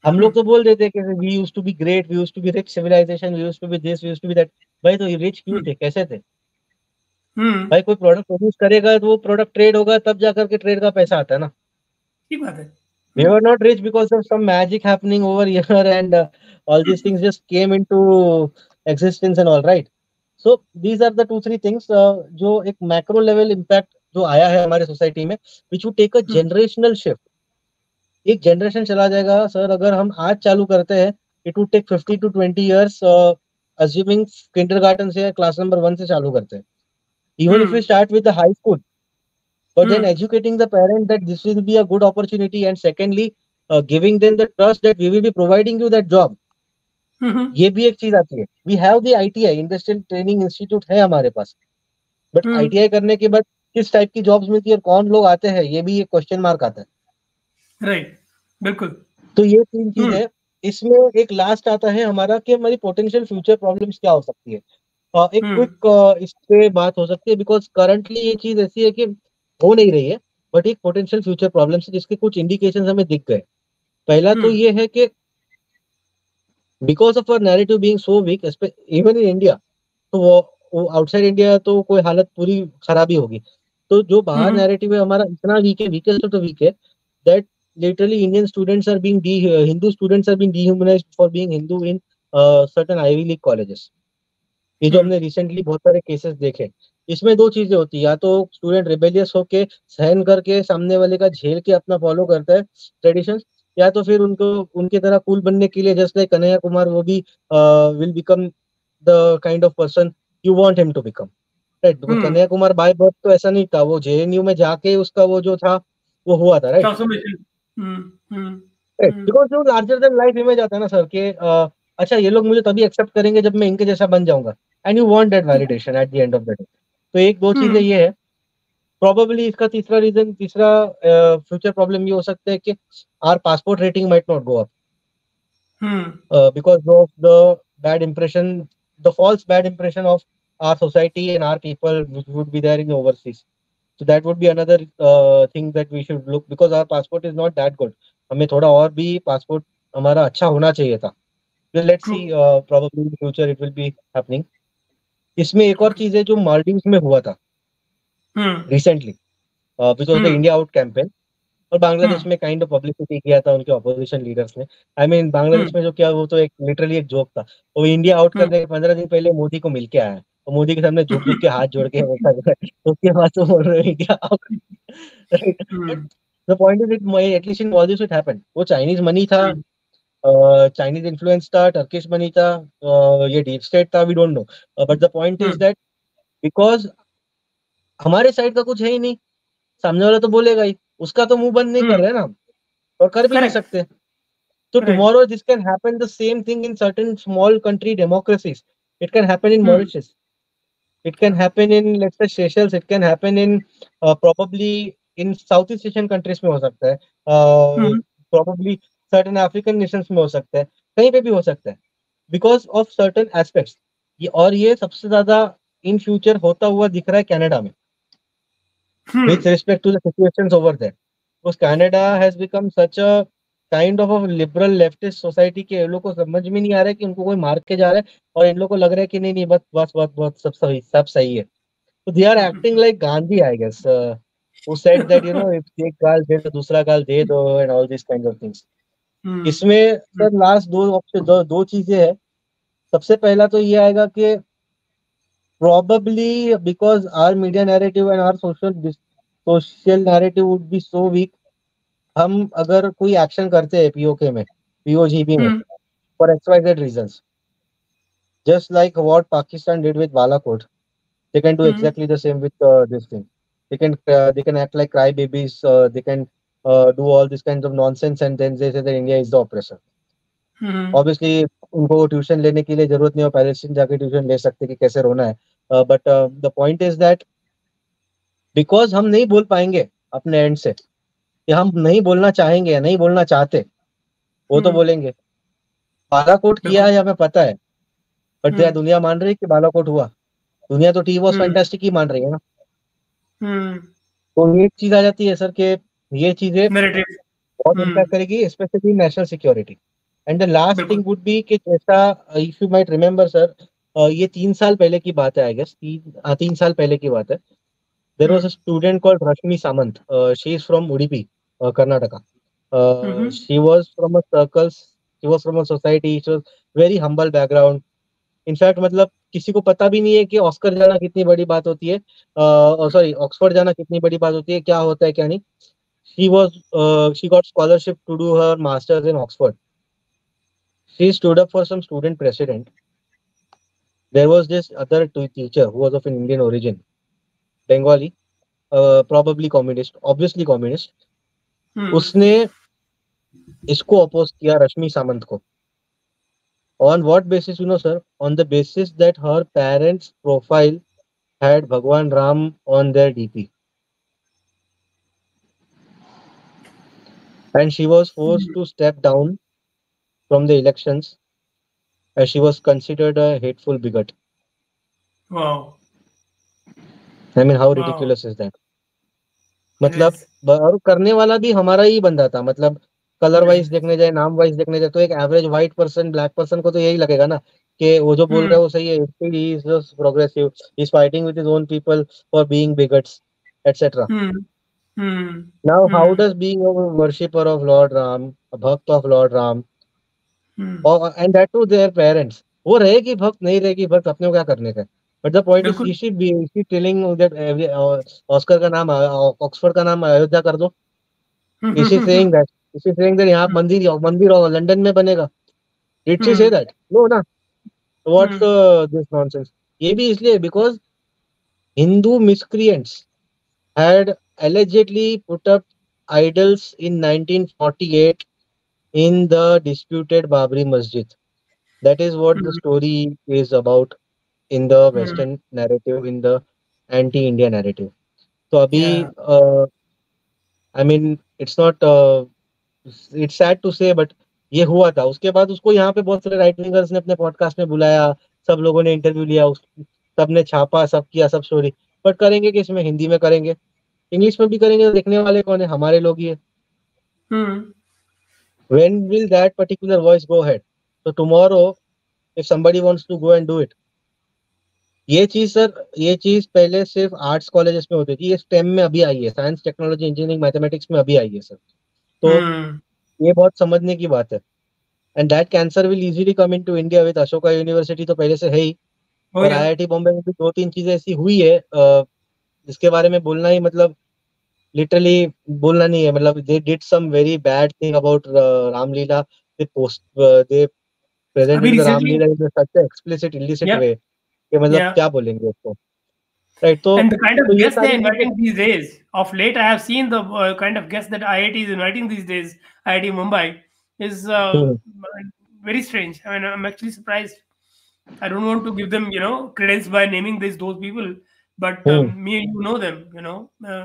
हम लोग तो बोल देते कि we used to be great, we used to be rich civilization, we used to be this, we used to be that. भाई तो ये रिच क्यों थे, कैसे थे? भाई कोई प्रोडक्ट प्रोड्यूस करेगा तो वो प्रोडक्ट ट्रेड होगा, तब जाकर के ट्रेड का पैसा आता है ना. ठीक बात है. We were not rich because of some magic happening over here and all these things just came into existence and all, right? So these are the 2-3 things जो एक मैक्रो लेवल इम्पैक्ट जो आया है हमारे सोसाइटी में, which would take a generational shift. एक generation चला जाएगा सर, अगर हम आज चालू करते हैं, it would take 50 to 20 years, assuming kindergarten से क्लास नंबर 1 से चालू करते हैं. Even if we start with the high school, but then educating the parent that this will be a good opportunity, and secondly giving them the trust that we will be providing you that job. ये भी एक चीज आती है. We have the ITI, industrial training institute है हमारे पास, but ITI करने के बाद किस टाइप की जॉब्स मिलती है और कौन लोग आते हैं, ये भी एक क्वेश्चन मार्क आता है. राइट. बिल्कुल. तो ये 3 चीज है. इसमें एक लास्ट आता है हमारा कि हमारी पोटेंशियल फ्यूचर प्रॉब्लम्स क्या हो सकती है. एक क्विक इस पे बात हो सकती है, बिकॉज करंटली ये चीज ऐसी है कि हो नहीं रही है, बट एक पोटेंशियल फ्यूचर प्रॉब्लम है जिसके कुछ इंडिकेशंस हमें दिख गए। पहला तो ये है कि because of our narrative being so weak even in India, तो वो आउटसाइड इंडिया तो कोई हालत पूरी खराबी होगी। तो जो बाहर नैरेटिव है हमारा इतना वीक है, वीकेस्ट तो वीक है that literally Indian students are being Hindu students are being dehumanized for being Hindu in certain Ivy League colleges. ये जो हमने रिसेंटली बहुत सारे केसेस देखे, इसमें दो चीजें होती है, या तो स्टूडेंट रिबेलियस होके सहन करके सामने वाले का झेल के अपना फॉलो करता है ट्रेडिशंस, या तो फिर उनको उनकी तरह कूल बनने के लिए जस्ट लाइक कन्हैया कुमार वो भी will become the kind of person you want him to become, right? Because Kanhaiya Kumar by birth तो ऐसा नहीं था, वो जेएनयू में जाके उसका वो जो था वो हुआ था, राइट? बिकॉज जो लार्जर देन लाइफ इमेज आता है ना सर के अच्छा ये लोग मुझे तभी एक्सेप्ट करेंगे जब मैं इनके जैसा बन जाऊंगा, and you want that validation at the end of the day. तो एक दो चीजें ये है। प्रोबेबली इसका तीसरा फ्यूचर प्रॉब्लम ये हो सकता है कि are passport rating might not go up because of the bad impression, the false bad impression of our society and our people which would be there in the overseas. So that would be another thing that we should look, because our passport is not that good. हमें थोड़ा और भी passport हमारा अच्छा होना चाहिए था। Let's see, probably in future it will be happening. इसमें एक और चीज है जो मालदीव्स में हुआ था recently, which was the India out campaign, और बांग्लादेश में काइंड ऑफ पब्लिसिटी किया था उनके ऑपोजिशन लीडर्स ने। आई मीन बांग्लादेश में जो किया वो तो एक लिटरली एक जोक था। वो इंडिया आउट करने के 15 दिन पहले मोदी को मिल के आया, तो मोदी के सामने झुक झुक के हाथ जोड़ के ऐसा जो है, उसके बाद तो बोल रहे India out, right? But the point is it at least in all this it happened. वो चाइनीज मनी था, चाइनीज इन्फ्लुएंस था, टर्किश मनी था, ये डीप स्टेट था, we don't know. But the point is that because हमारे side का कुछ है ही नहीं, सामने वाला तो बोलेगा ही, उसका तो मुंह बंद नहीं कर रहे ना हम, और कर भी नहीं सकते। So tomorrow this can happen the same thing in certain small country democracies. It can happen in Mauritius. It can happen in, let's say, Seychelles. It can happen in probably in Southeast Asian countries में हो सकता है, probably certain African nations में हो सकता है, कहीं पे भी हो सकता है, because of certain aspects। और ये सबसे ज्यादा इन फ्यूचर होता हुआ दिख रहा है कनाडा में, with respect to the situations over there, because Canada has become such a kind of liberal leftist society के लोग को समझ में नहीं आ रहा है कि उनको कोई मार के जा रहा है, और इन लोग को लग रहा है कि नहीं नहीं बस बस बस बस सब सही है। तो they are acting like Gandhi, I guess, who said that if एक गाल दे तो दूसरा गाल दे दो and all this kind of things. इसमें सर लास्ट दो ऑप्शन दो चीजें है। सबसे पहला तो ये आएगा कि probably because our media narrative and our social narrative would be so weak, हम अगर कोई एक्शन करते हैं पीओके में, पीओजीबी में, for XYZ reasons, just like what Pakistan did with Balakot, they can do exactly the same with this thing. They can act like crybabies. They can do all these kinds of nonsense, and then they say that India is the oppressor. Obviously, उनको tuition लेने के लिए जरूरत नहीं हो, Palestine जाके tuition ले सकते कि कैसे रोना है। But the point is that because हम नहीं बोल पाएंगे अपने एंड से, कि हम नहीं बोलना चाहेंगे या नहीं बोलना चाहते, वो तो बोलेंगे बालाकोट किया है हमें पता है, बट दुनिया मान रही है कि बालाकोट हुआ, दुनिया तो टी वॉज फैंटास्टिक ही मान रही है ना। तो ये चीज आ जाती है सर के ये चीजें बहुत इम्पैक्ट करेगी, specially national security. And the last thing would be कि जैसा if you might remember sir, ये 3 साल पहले की बात है, आई गेस 3 साल पहले की बात है। There was a student called Rashmi Samant, she is from Udupi, Karnataka. She was from a circles, she was from a society, she was very humble background. In fact मतलब किसी को पता भी नहीं है कि ऑस्कर जाना कितनी बड़ी बात होती है, सॉरी ऑक्सफोर्ड जाना कितनी बड़ी बात होती है, क्या होता है क्या नहीं। she got scholarship to do her masters in Oxford. She stood up for some student president. There was this other teacher who was of an Indian origin, Bengali, probably communist, obviously communist. उसने इसको oppose किया रश्मि सामंत को। On what basis, sir? On the basis that her parents' profile had Bhagwan Ram on their DP. And she was forced to step down from the elections as she was considered a hateful bigot. Wow. I mean, how Wow. ridiculous is that? It मतलब is. और करने वाला भी हमारा ही बंदा था। मतलब colour wise Hmm. देखने जाए, नाम वाइज देखने जाए, तो एक average white person, black person को तो यही लगेगा ना कि वो जो बोल Hmm. रहा है वो सही है, he is just progressive, he is fighting with his own people for being bigots etcetera. Hmm. Hmm. Now how Hmm. Does being a worshipper of lord Ram, a bhakt of lord Ram, Hmm. And that too their parents, वो रहेगी भक्त नहीं रहेगी भक्त अपने को क्या करने का। बट द पॉइंट इज, बिल्कुल। Is she telling that Oscar का नाम, ऑक्सफोर्ड का नाम अयोध्या कर दो? Is she saying that? Is she saying that यहाँ मंदिर और लंदन में बनेगा? Did she say Hmm. that? No ना। What's Hmm. this nonsense? ये भी इसलिए because Hindu miscreants had allegedly put up idols in 1948 in the disputed Babri Masjid. That is what the Hmm. story is about in the Hmm. Western narrative, in the anti-India narrative. तो Yeah. अभी I mean it's not it's sad to say, but ये हुआ था। उसके बाद उसको यहाँ पे बहुत सारे राइट विंगर्स ने अपने पॉडकास्ट में बुलाया, सब लोगों ने इंटरव्यू लिया, सब ने छापा, सब किया, सब स्टोरी। बट करेंगे कि इसमें हिंदी में करेंगे, इंग्लिश में भी करेंगे तो देखने वाले कौन है? हमारे लोग ही है। Hmm. When will that particular voice go head? तो tomorrow if somebody wants to go and do it, ये चीज सर, ये चीज पहले सिर्फ आर्ट्स कॉलेजेस में होती थी, ये स्टेम में अभी आई है, साइंस टेक्नोलॉजी इंजीनियरिंग मैथमेटिक्स में अभी आई है सर। तो Hmm. ये बहुत समझने की बात है। And that cancer will easily come into India with Ashoka university तो पहले से है ही, Oh और yeah. आईआईटी बॉम्बे में भी दो तीन चीजें ऐसी हुई है जिसके बारे में बोलना ही मतलब लिटरली बोलना नहीं है। मतलब they did some very bad thing about Ramlila, they post, they अभी presented the recently. Ramlila in such explicit illicit Yeah. Way कि मतलब Yeah. क्या बोलेंगे उसको, राइट? And the kind तो of ये guests they're सारी चीजें। inviting these days, of late, I have seen the kind of guests that IIT is inviting these days, IIT Mumbai, is hmm, very strange. I mean, I'm actually surprised. I don't want to give them, credence by naming those people, but hmm. me and you know them,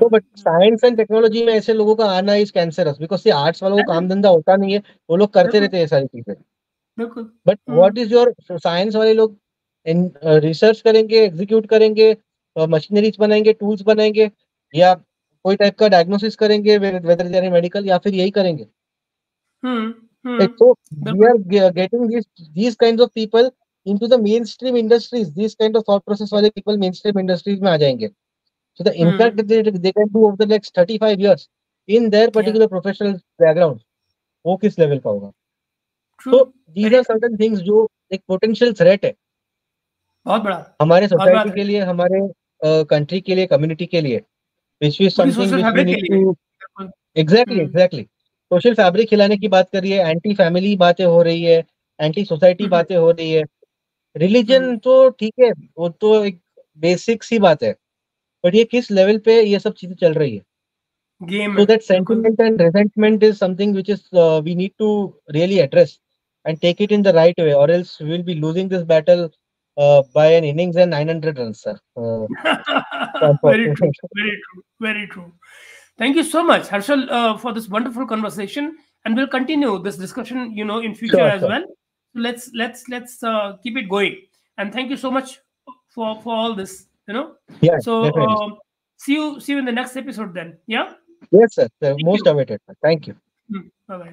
तो but science and technology में ऐसे लोगों का आना is cancerous, because ये arts वालों को that's it. काम धंधा होता नहीं है, वो लोग करते बिल्कुल, रहते हैं ये सारी चीजें। बिल्कुल। But what is your, science वाले लोग रिसर्च करेंगे, एग्जीक्यूट करेंगे, मशीनरीज बनाएंगे, टूल्स बनाएंगे, या कोई टाइप का डायग्नोसिस करेंगे, वेदर दे आर मेडिकल, या फिर यही करेंगे। हम्म, So we बिल्कुल। are getting these kinds of people into the mainstream industries, these kind of thought process वाले people mainstream industries में आ जाएंगे। So the impact hmm, that they can do over the next 35 years in their yeah, particular professional background, वो किस level का होगा? true, So these very are true, certain things जो एक potential threat है बहुत बड़ा, हमारे बहुत बड़ा सोसाइटी के threat, लिए, हमारे कंट्री के लिए, कम्युनिटी के लिए, which is पूरी something social which we fabric के need लिए। to बिल्कुल। एग्जैक्टली हम्म, एग्जैक्टली सोशल फैब्रिक खिलाने की बात कर रही है, एंटी फैमिली बातें हो रही है, एंटी सोसाइटी हम्म, बातें हो रही है। हम्म, रिलीजन तो ठीक है, वो तो एक बेसिक सी बात है, बट ये किस लेवल पे ये सब चीजें चल रही है? गेम सो है, दैट बिल्कुल। Sentiment and resentment is something which is we need to really address and take it in the right way, और else we will be losing this battle by an innings and 900 runs sir, Very true, unfortunately. very true, very true. Thank you so much, Harshal, for this wonderful conversation, and we'll continue this discussion, in future sure as sure, well. Let's keep it going. And thank you so much for all this. Yes So definitely, see you in the next episode then. Yeah. Yes sir, Thank most you. Awaited, thank you. Bye bye.